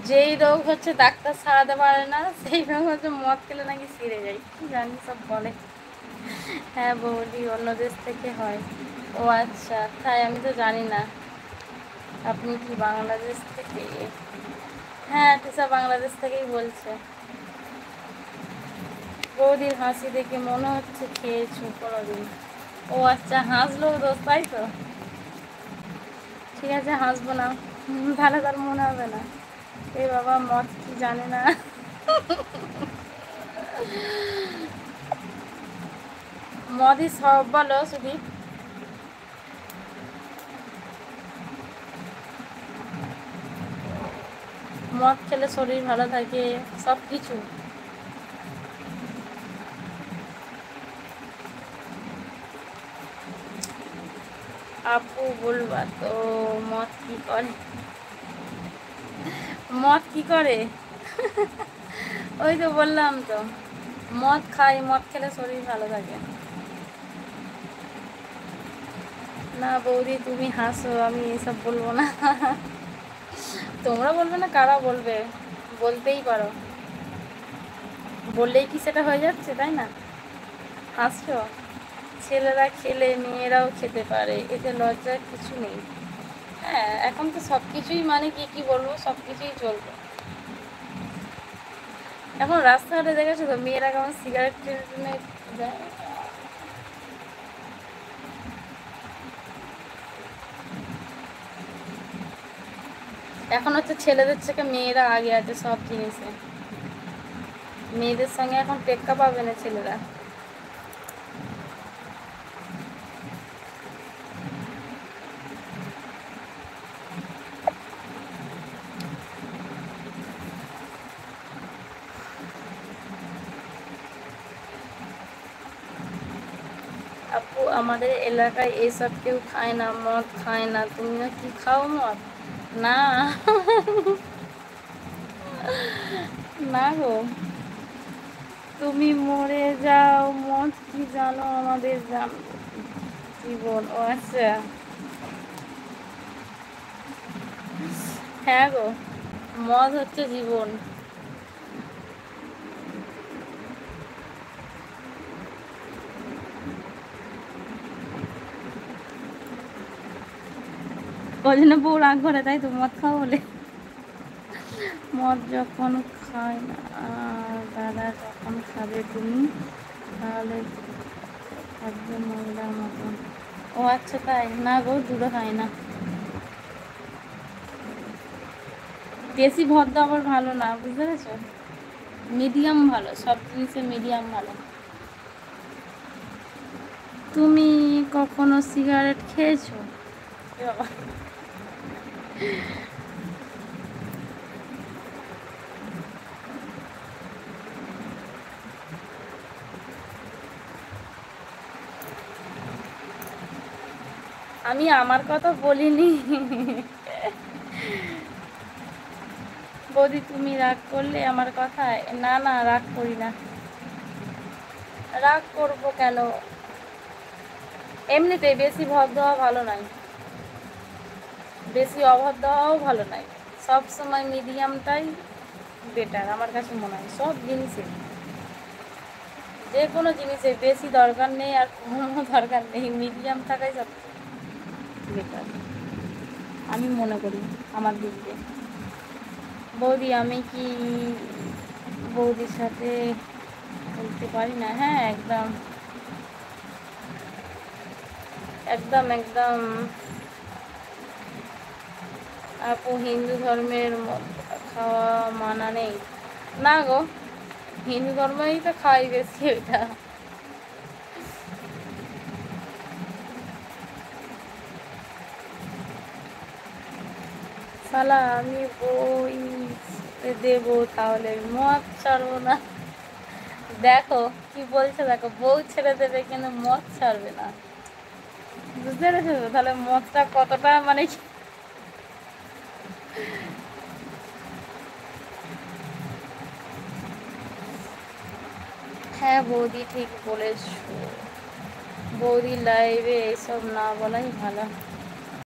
যেই রোগ হচ্ছে ডাক্তার সারাতে পারে না, সেই রোগ হচ্ছে মদ খেলে নাকি সেরে যায়, কি জানি সব বলে। হ্যাঁ বৌদি অন্য দেশ থেকে হয়। ও আচ্ছা, তাই আমি তো জানি না। আপনি কি বাংলাদেশ থেকে? হ্যাঁ টিসা বাংলাদেশ থেকেই বলছে। বৌদির হাসি দেখে মনে হচ্ছে খেয়েছো কোনোদিন। ও আচ্ছা, হাসলো দোস্ত, তাই তো? ঠিক আছে হাসবো না, তাহলে তার মনে হবে না। এ বাবা মদ কি জানে না। মদই সব বলো শুধু। মদ খেলে শরীর ভালো থাকে, সব কিছু। আপু বলবা তো মদ কি করে? মদ কি করে? ওই তো বললাম তো, মদ খাই, মদ খেলে শরীর ভালো থাকে। না বৌদি তুমি হাসো, আমি এসব বলবো না। তোমরা বলবে না, কারা বলবে? বলতেই পারো, বললেই কি সেটা হয়ে যাচ্ছে, তাই না? হাসছো? ছেলেরা খেলে মেয়েরাও খেতে পারে, এতে লজ্জার কিছু নেই। হ্যাঁ এখন তো সব কিছুই, মানে কি কি বলবো, সব কিছুই চলবে। এখন রাস্তাঘাটে দেখেছো তো মেয়েরা কেমন সিগারেট টেনে টেনে যায়। এখন হচ্ছে ছেলেদের থেকে মেয়েরা আগে আছে সব জিনিসে। মেয়েদের সঙ্গে এখন টেক্কা পাবে না ছেলেরা। আপু আমাদের এলাকায় এসব কেউ খায় না, মদ খায় না, তুমিও কি খাও মদ? না। না গো, তুমি মরে যাও, মদ কি জানো আমাদের জীবন। ও আচ্ছা, হ্যাঁ গো, মদ হচ্ছে জীবন। ওই জন্য বউ রাগ করে, তাই তো, মদ খাও বলে। মদ যখন খায় না আর দাদা যখন খাবে তুমি, তাহলে থাকবে মহিলার মতন। ও আচ্ছা তাই না গো, দুটো খাই না। বেশি ভদ্র আবার ভালো না, বুঝতে পেরেছো? মিডিয়াম ভালো, সব জিনিসে মিডিয়াম ভালো। তুমি কখনো সিগারেট খেয়েছো? এ বাবা। আমি আমার কথা বলিনি। বৌদি তুমি রাগ করলে আমার কথায়? না না, রাগ করি না। রাগ করবো কেন? এমনিতেই বেশি ভদ্র হওয়া ভালো নয়, বেশি অভদ্র হওয়াও ভালো নয়। সব সময় মিডিয়ামটাই বেটার আমার কাছে মনে হয়, সব জিনিসে, যে কোনো জিনিসে বেশি দরকার নেই আর কমও দরকার নেই, মিডিয়াম থাকাই সব বেটার আমি মনে করি আমার দিক দিয়ে। বৌদি আমি কি বৌদির সাথে বলতে পারি না? হ্যাঁ একদম একদম একদম। আপু হিন্দু ধর্মের খাওয়া মানা নেই? না গো, হিন্দু ধর্মেই তো খাই বেশি ওইটা। শালা আমি বই দেবো তাহলে মদ ছাড়বো না। দেখো কি বলছে, দেখো বউ ছেড়ে দেবে কিন্তু মদ ছাড়বে না, বুঝতে পেরেছো তো? তাহলে মদটা কতটা মানে হ্যাঁ বৌদি ঠিক বলেছো, বৌদি লাইভে এসব না বলাই ভালো।